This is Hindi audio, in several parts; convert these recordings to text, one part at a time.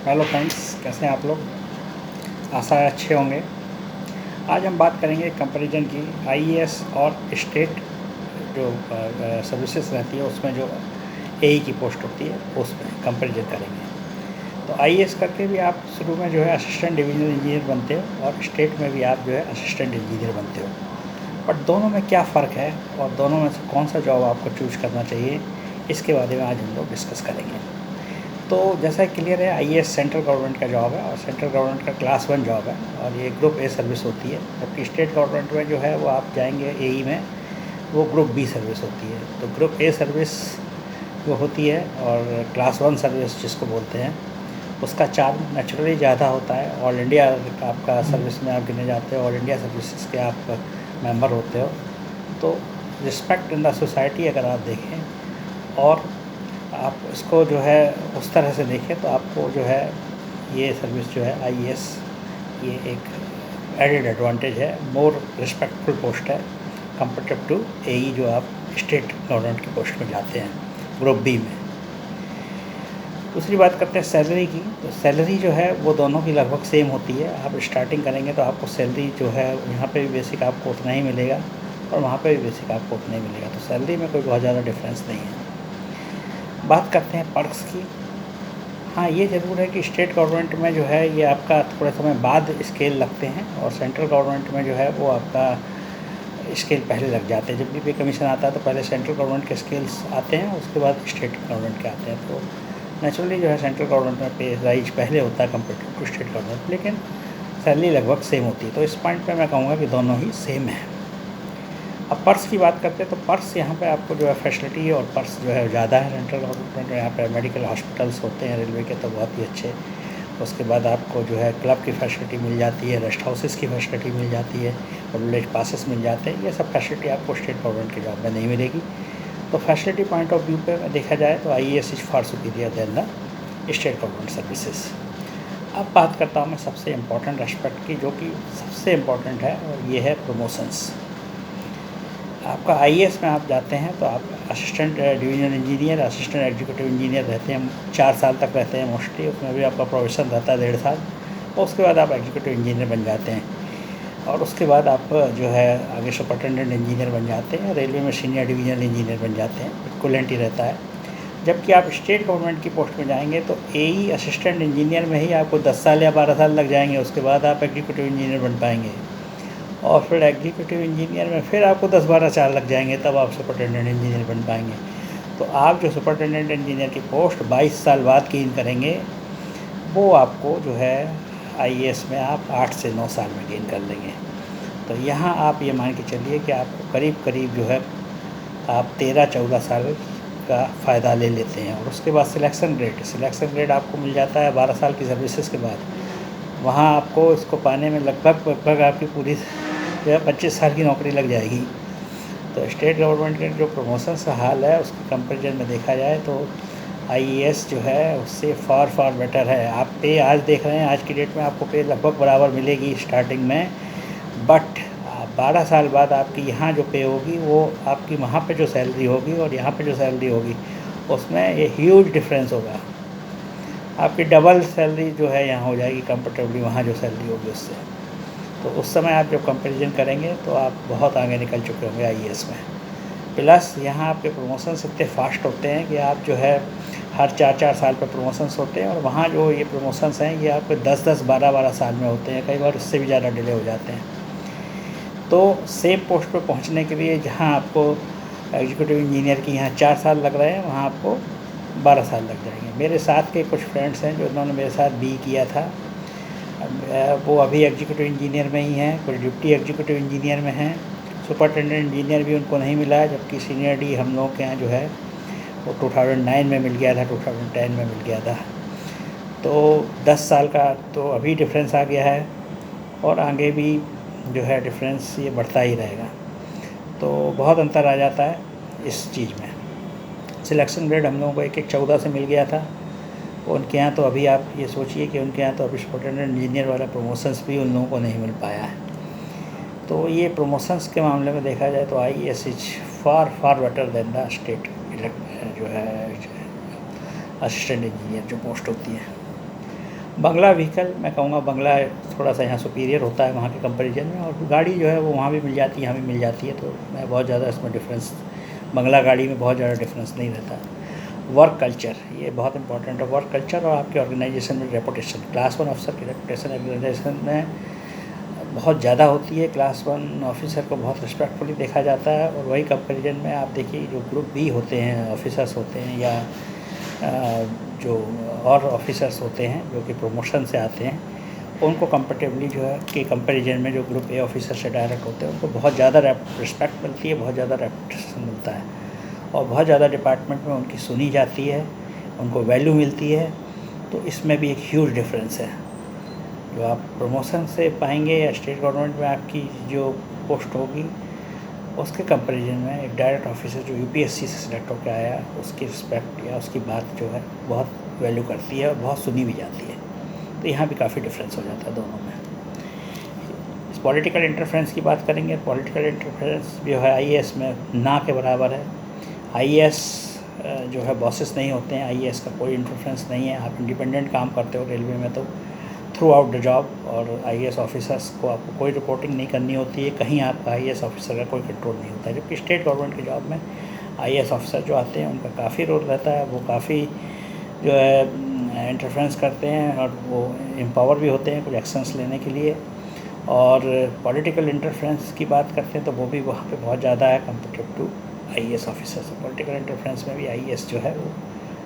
हेलो फ्रेंड्स, कैसे हैं आप लोग। आशा है अच्छे होंगे। आज हम बात करेंगे कंपैरिजन की आईएएस और स्टेट जो सर्विसेज रहती है उसमें जो एई की पोस्ट होती है उसमें कंपैरिजन करेंगे। तो आईएएस करके भी आप शुरू में जो है असिस्टेंट डिविजनल इंजीनियर बनते हो और स्टेट में भी आप जो है असिस्टेंट इंजीनियर बनते हो। बट दोनों में क्या फ़र्क है और दोनों में से कौन सा जॉब आपको चूज़ करना चाहिए, इसके बारे में आज हम लोग डिस्कस करेंगे। तो जैसा क्लियर है, आईएएस सेंट्रल गवर्नमेंट का जॉब है और सेंट्रल गवर्नमेंट का क्लास 1 जॉब है और ये ग्रुप ए सर्विस होती है। जबकि स्टेट गवर्नमेंट में जो है वो आप जाएंगे एई में, वो ग्रुप बी सर्विस होती है। तो ग्रुप ए सर्विस जो होती है और क्लास 1 सर्विस जिसको बोलते हैं, उसका चार्ज नेचुरली ज़्यादा होता है। ऑल इंडिया आपका सर्विस में आप गिने जाते हो, ऑल इंडिया सर्विसेज के आप मेंबर होते हो। तो रिस्पेक्ट इन द सोसाइटी अगर आप देखें और आप इसको जो है उस तरह से देखें तो आपको जो है ये सर्विस जो है आईएएस, ये एक एडेड एडवांटेज है, मोर रिस्पेक्टफुल पोस्ट है कंपेरेटिव टू एई जो आप स्टेट गवर्नमेंट की पोस्ट में जाते हैं ग्रुप बी में। दूसरी बात करते हैं सैलरी की। तो सैलरी जो है वो दोनों की लगभग सेम होती है। आप स्टार्टिंग करेंगे तो आपको सैलरी जो है यहाँ पे भी बेसिक आपको उतना ही मिलेगा और वहाँ पे भी बेसिक आपको उतना ही मिलेगा। तो सैलरी में कोई बहुत ज़्यादा डिफरेंस नहीं है। बात करते हैं पर्क्स की। हाँ, ये ज़रूर है कि स्टेट गवर्नमेंट में जो है ये आपका थोड़े समय बाद स्केल लगते हैं और सेंट्रल गवर्नमेंट में जो है वो आपका स्केल पहले लग जाते हैं। जब भी पे कमीशन आता है तो पहले सेंट्रल गवर्नमेंट के स्केल्स आते हैं, उसके बाद स्टेट गवर्नमेंट के आते हैं। तो नेचुरली जो है सेंट्रल गवर्नमेंट में पे राइज पहले होता है कंपेरेटिव टू स्टेट गवर्नमेंट, लेकिन सैलरी लगभग सेम होती है। तो इस पॉइंट पर मैं कहूँगा कि दोनों ही सेम है। अब पर्स की बात करते हैं तो पर्स यहाँ पे आपको जो है फैसिलिटी और पर्स जो है ज़्यादा है सेंट्रल गवर्नमेंट में। यहाँ पे मेडिकल हॉस्पिटल्स होते हैं रेलवे के, तो बहुत ही अच्छे। उसके बाद आपको जो है क्लब की फैसिलिटी मिल जाती है, रेस्ट हाउसेस की फैसिलिटी मिल जाती है, विलेज पासेस मिल जाते हैं। ये सब फैसिलिटी आपको स्टेट गवर्नमेंट की जॉब में नहीं मिलेगी। तो फैसिलिटी पॉइंट ऑफ व्यू पे देखा जाए तो IAS is far superior than the state government services. अब बात करता हूँ मैं सबसे इम्पोर्टेंट एस्पेक्ट की, जो कि सबसे इम्पोर्टेंट है, और ये है प्रमोशंस। आपका आईएएस में आप जाते हैं तो आप assistant divisional engineer, assistant executive engineer रहते हैं, 4 साल तक रहते हैं मोस्टली। उसमें भी आपका प्रोफेशन रहता है 1.5 साल, और उसके बाद आप एग्जीक्यूटिव इंजीनियर बन जाते हैं और उसके बाद आप जो है आगे सुपरिटेंडेंट इंजीनियर बन जाते हैं। रेलवे में सीनियर डिवीजनल इंजीनियर बन जाते हैं, इक्वलेंट ही रहता है। जबकि आप स्टेट गवर्नमेंट की पोस्ट में जाएंगे तो एई असिस्टेंट इंजीनियर में ही आपको 10 साल या 12 साल लग जाएंगे, उसके बाद आप एग्जीक्यूटिव इंजीनियर बन पाएंगे और फिर एग्जीक्यूटिव इंजीनियर में फिर आपको 10-12 साल लग जाएंगे, तब आप सुपरिटेंडेंट इंजीनियर बन पाएंगे। तो आप जो सुपरिटेंडेंट इंजीनियर की पोस्ट 22 साल बाद गेन करेंगे, वो आपको जो है आईएएस में आप 8 से 9 साल में गेन कर लेंगे। तो यहाँ आप ये मान के चलिए कि आपको करीब करीब जो है आप 13-14 साल का फ़ायदा ले लेते हैं। और उसके बाद सिलेक्शन ग्रेड आपको मिल जाता है 12 साल की सर्विसेज के बाद। वहाँ आपको इसको पाने में लगभग आपकी पूरी 25 साल की नौकरी लग जाएगी। तो स्टेट गवर्नमेंट के जो प्रमोशंस का हाल है उसके कंपेरिजन में देखा जाए तो आईएएस जो है उससे फार बेटर है। आप पे आज देख रहे हैं, आज की डेट में आपको पे लगभग बराबर मिलेगी स्टार्टिंग में, बट 12 साल बाद आपकी यहाँ जो पे होगी वो आपकी वहाँ पे जो सैलरी होगी और यहाँ पे जो सैलरी होगी उसमें ये ह्यूज डिफरेंस होगा। आपकी डबल सैलरी जो है यहाँ हो जाएगी कंफर्टेबली वहाँ जो सैलरी होगी उससे। तो उस समय आप जब कंपैरिजन करेंगे तो आप बहुत आगे निकल चुके होंगे आईएएस में। प्लस यहाँ आपके प्रमोशंस इतने फास्ट होते हैं कि आप जो है हर 4-4 साल पर प्रमोशंस होते हैं, और वहाँ जो ये प्रमोशंस हैं ये आपके 10-10, 12-12 साल में होते हैं, कई बार उससे भी ज़्यादा डिले हो जाते हैं। तो सेम पोस्ट पर पहुँचने के लिए जहाँ आपको एग्जीक्यूटिव इंजीनियर की यहाँ 4 साल लग रहे हैं, वहाँ आपको 12 साल लग जाएंगे। मेरे साथ के कुछ फ्रेंड्स हैं जो उन्होंने मेरे साथ बी किया था, वो अभी एग्जीक्यूटिव इंजीनियर में ही हैं, कुछ डिप्टी एग्जीक्यूटिव इंजीनियर में हैं, सुपरिटेंडेंट इंजीनियर भी उनको नहीं मिला है। जबकि सीनियर डी हम लोग के यहाँ जो है वो 2009 में मिल गया था, 2010 में मिल गया था। तो 10 साल का तो अभी डिफरेंस आ गया है और आगे भी जो है डिफरेंस ये बढ़ता ही रहेगा। तो बहुत अंतर आ जाता है इस चीज़ में। सिलेक्शन ग्रेड हम लोगों को 1-1-14 से मिल गया था, उनके यहाँ तो अभी आप ये सोचिए कि उनके यहाँ तो अभी सुपरिटेंडेंट इंजीनियर वाला प्रमोशंस भी उन लोगों को नहीं मिल पाया है। तो ये प्रमोशंस के मामले में देखा जाए तो IAS is far better than the state जो है असिस्टेंट इंजीनियर जो पोस्ट होती है। बंगला व्हीकल मैं कहूँगा बंगला थोड़ा सा यहाँ सुपीरियर होता है वहाँ के कंपैरिजन में, और गाड़ी जो है वो वहाँ भी मिल जाती है, यहाँ भी मिल जाती है, तो मैं बहुत ज़्यादा इसमें डिफरेंस, बंगला गाड़ी में बहुत ज़्यादा डिफरेंस नहीं रहता। वर्क कल्चर ये बहुत इंपॉर्टेंट है, वर्क कल्चर और आपके ऑर्गेनाइजेशन में रेपुटेशन। क्लास 1 ऑफिसर की रेपुटेशन ऑर्गेनाइजेशन में बहुत ज़्यादा होती है, क्लास 1 ऑफिसर को बहुत रिस्पेक्टफुली देखा जाता है, और वही कंपैरिजन में आप देखिए जो ग्रुप बी होते हैं ऑफिसर्स होते हैं, या जो और ऑफिसर्स होते हैं जो कि प्रमोशन से आते हैं, उनको कंपेरेटिवली जो है कि कंपैरिजन में जो ग्रुप ए ऑफिसर से डायरेक्ट होते हैं उनको बहुत ज़्यादा रिस्पेक्ट मिलती है, बहुत ज़्यादा रेपुटेशन मिलता है, और बहुत ज़्यादा डिपार्टमेंट में उनकी सुनी जाती है, उनको वैल्यू मिलती है। तो इसमें भी एक ह्यूज डिफरेंस है जो आप प्रमोशन से पाएंगे या स्टेट गवर्नमेंट में आपकी जो पोस्ट होगी उसके कंपैरिजन में एक डायरेक्ट ऑफिसर जो यूपीएससी से सिलेक्ट होकर आया उसकी रिस्पेक्ट या उसकी बात जो है बहुत वैल्यू करती है और बहुत सुनी भी जाती है। तो यहाँ भी काफ़ी डिफरेंस हो जाता है दोनों में। इस पॉलिटिकल इंटरफेरेंस की बात करेंगे, पॉलिटिकल इंटरफेरेंस जो है आईएएस में ना के बराबर है। आईएएस जो है बॉसेस नहीं होते हैं, आईएएस का कोई इंटरफेरेंस नहीं है, आप इंडिपेंडेंट काम करते हो रेलवे में तो थ्रू आउट द जॉब, और आईएएस ऑफिसर्स को आपको कोई रिपोर्टिंग नहीं करनी होती है, कहीं आपका आईएएस ऑफिसर का कोई कंट्रोल नहीं होता है। जबकि स्टेट गवर्नमेंट की जॉब में आईएएस ऑफिसर जो आते हैं उनका काफ़ी रोल रहता है, वो काफ़ी जो है इंटरफेरेंस करते हैं और वो एम्पावर भी होते हैं कुछ एक्शंस लेने के लिए। और पॉलिटिकल इंटरफेरेंस की बात करते हैं तो वो भी वहाँ पे बहुत ज़्यादा है comparative to IAS officers. Political interference में भी आईएएस जो है वो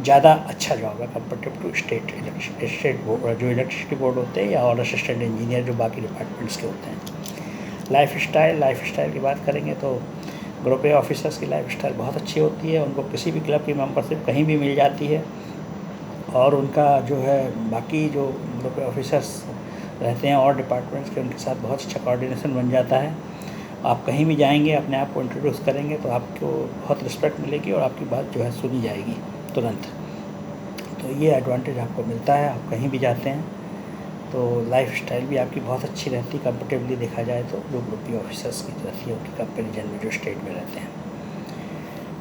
ज़्यादा अच्छा जॉब है कंपेरेटिव टू स्टेट बोर्ड जो इलेक्ट्रिसिटी बोर्ड होते हैं या और असिस्टेंट इंजीनियर जो बाकी डिपार्टमेंट्स के होते हैं। लाइफ स्टाइल की बात करेंगे तो ग्रुप ए ऑफिसर्स की लाइफ स्टाइल बहुत अच्छी होती है, उनको किसी भी क्लब की मेंबरशिप कहीं भी मिल जाती है, और उनका जो है बाकी जो ग्रुप ए ऑफिसर्स रहते हैं और डिपार्टमेंट्स के उनके साथ बहुत अच्छा कोऑर्डिनेशन बन जाता है। आप कहीं भी जाएंगे अपने आप को इंट्रोड्यूस करेंगे तो आपको बहुत रिस्पेक्ट मिलेगी और आपकी बात जो है सुनी जाएगी तुरंत। तो ये एडवांटेज आपको मिलता है, आप कहीं भी जाते हैं तो लाइफ स्टाइल भी आपकी बहुत अच्छी रहती है कंपेरेटिवली देखा जाए तो जो ग्रुप बी ऑफिसर्स की रहती है उनकी कंपेरिजन में जो स्टेट में रहते हैं।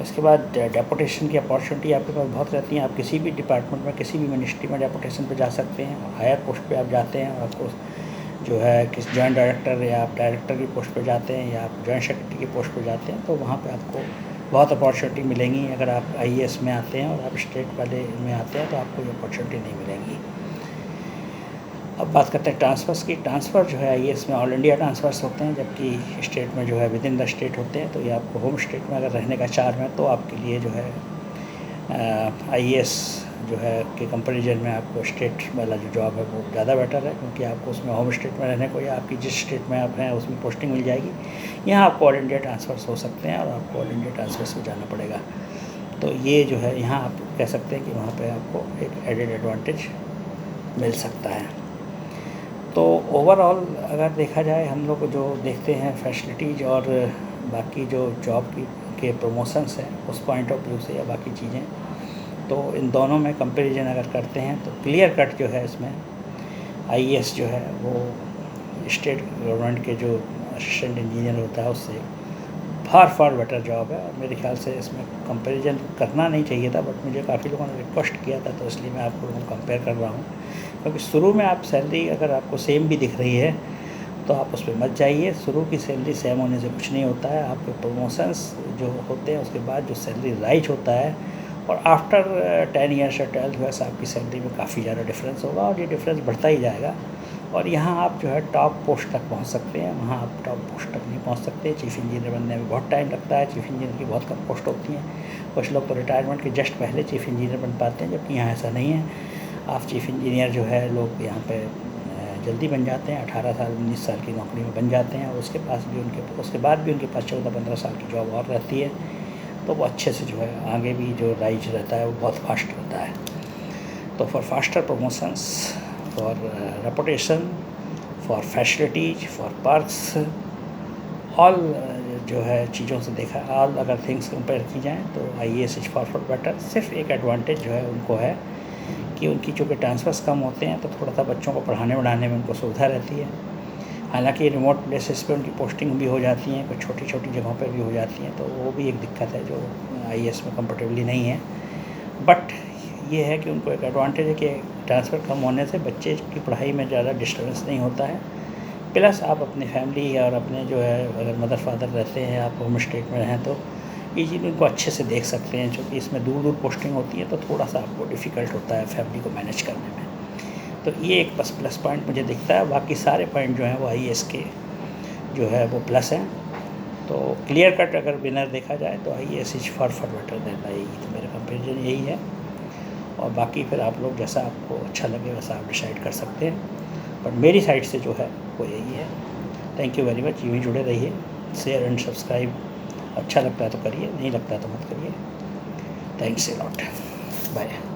उसके बाद डेपुटेशन की अपॉर्चुनिटी आपके पास बहुत रहती है, आप किसी भी डिपार्टमेंट में किसी भी मिनिस्ट्री में डेपुटेशन पर जा सकते हैं, हायर पोस्ट पे आप जाते हैं और आपको जो है किस जॉइंट डायरेक्टर या आप डायरेक्टर की पोस्ट पे जाते हैं या आप जॉइंट सेक्रेटरी की पोस्ट पे जाते हैं तो वहाँ पे आपको बहुत अपॉर्चुनिटी मिलेंगी। अगर आप आईएएस में आते हैं और आप स्टेट वाले में आते हैं तो आपको ये अपॉर्चुनिटी नहीं मिलेंगी। अब बात करते हैं ट्रांसफ़र्स की। ट्रांसफ़र जो है आईएएस में ऑल इंडिया ट्रांसफ़र्स होते हैं, जबकि स्टेट में जो है विद इन द स्टेट होते हैं। तो ये आपको होम स्टेट में अगर रहने का चार्ज है तो आपके लिए जो है आईएएस जो है के कंपैरिजन में आपको स्टेट वाला जो जॉब है वो ज़्यादा बेटर है, क्योंकि आपको उसमें होम स्टेट में रहने को या आपकी जिस स्टेट में आप हैं उसमें पोस्टिंग मिल जाएगी। यहाँ आपको ऑल इंडिया ट्रांसफ़र्स हो सकते हैं और आपको ऑल इंडिया ट्रांसफ़र्स में जाना पड़ेगा। तो ये जो है यहाँ आप कह सकते हैं कि वहाँ पे आपको एक एडेड एडवांटेज मिल सकता है। तो ओवरऑल अगर देखा जाए हम लोग जो देखते हैं फैसिलिटीज़ और बाकी जो जॉब के प्रमोशंस हैं उस पॉइंट ऑफ व्यू से या बाकी चीज़ें, तो इन दोनों में कंपैरिजन अगर करते हैं तो क्लियर कट जो है इसमें आईएएस जो है वो स्टेट गवर्नमेंट के जो असिस्टेंट इंजीनियर होता है उससे फार बेटर जॉब है। और मेरे ख्याल से इसमें कंपैरिजन करना नहीं चाहिए था, बट मुझे काफ़ी लोगों ने रिक्वेस्ट किया था तो इसलिए मैं आपको कंपेयर कर रहा हूँ। क्योंकि शुरू में आप सैलरी अगर आपको सेम भी दिख रही है तो आप उस पर मत जाइए। शुरू की सैलरी सेम होने से कुछ नहीं होता है, आपके प्रमोशंस जो होते हैं उसके बाद जो सैलरी राइज होता है और आफ्टर 10 ईयर्स या 12 ईयर्स आपकी सैलरी में काफ़ी ज़्यादा डिफरेंस होगा और ये डिफरेंस बढ़ता ही जाएगा। और यहाँ आप जो है टॉप पोस्ट तक पहुँच सकते हैं, वहाँ आप टॉप पोस्ट तक नहीं पहुँच सकते। चीफ़ इंजीनियर बनने में बहुत टाइम लगता है, चीफ़ इंजीनियर की बहुत कम पोस्ट होती हैं। कुछ लोग तो रिटायरमेंट के जस्ट पहले चीफ़ इंजीनियर बन पाते हैं, जबकि यहाँ ऐसा नहीं है। आप चीफ़ इंजीनियर जो है लोग यहाँ पे जल्दी बन जाते हैं, 18 साल 19 साल की नौकरी में बन जाते हैं और उसके बाद भी उनके पास 14-15 साल की जॉब और रहती है। तो वो अच्छे से जो है आगे भी जो राइज रहता है वो बहुत फास्ट रहता है। तो for faster promotions, for reputation, for facilities, for perks, all जो है चीज़ों से देखा ऑल अगर थिंग्स कंपेयर की जाएँ तो आईएएस इज फार बेटर। सिर्फ एक एडवांटेज जो है उनको है कि उनकी चूँकि ट्रांसफ़र्स कम होते हैं तो थोड़ा सा बच्चों को पढ़ाने बढ़ाने में उनको सुविधा रहती है। हालांकि रिमोट प्लेसेस पे उनकी पोस्टिंग भी हो जाती हैं, कुछ छोटी छोटी जगहों पे भी हो जाती हैं, तो वो भी एक दिक्कत है जो आईएएस में कंफर्टेबली नहीं है। बट ये है कि उनको एक एडवांटेज है कि ट्रांसफ़र कम होने से बच्चे की पढ़ाई में ज़्यादा डिस्टर्बेंस नहीं होता है। प्लस आप अपनी फैमिली और अपने जो है अगर मदर फादर रहते हैं, आप होम स्टेट में हैं तो ईज़िली उनको अच्छे से देख सकते हैं। क्योंकि इसमें दूर दूर पोस्टिंग होती है तो थोड़ा सा आपको डिफ़िकल्ट होता है फैमिली को मैनेज करने में। तो ये एक बस प्लस पॉइंट मुझे दिखता है। बाकी सारे पॉइंट जो हैं वो आईएएस के जो है वो प्लस हैं। तो क्लियर कट अगर विनर देखा जाए तो IAS is far better than IAS. तो मेरा कंपेरिजन यही है। और बाकी फिर आप लोग जैसा आपको अच्छा लगे वैसा आप डिसाइड कर सकते हैं। बट मेरी साइड से जो है वो यही है। Thank you very much. यूँ ही जुड़े रहिए, शेयर एंड सब्सक्राइब। अच्छा लगता है तो करिए, नहीं लगता तो मत करिए। Thanks a lot. बाय।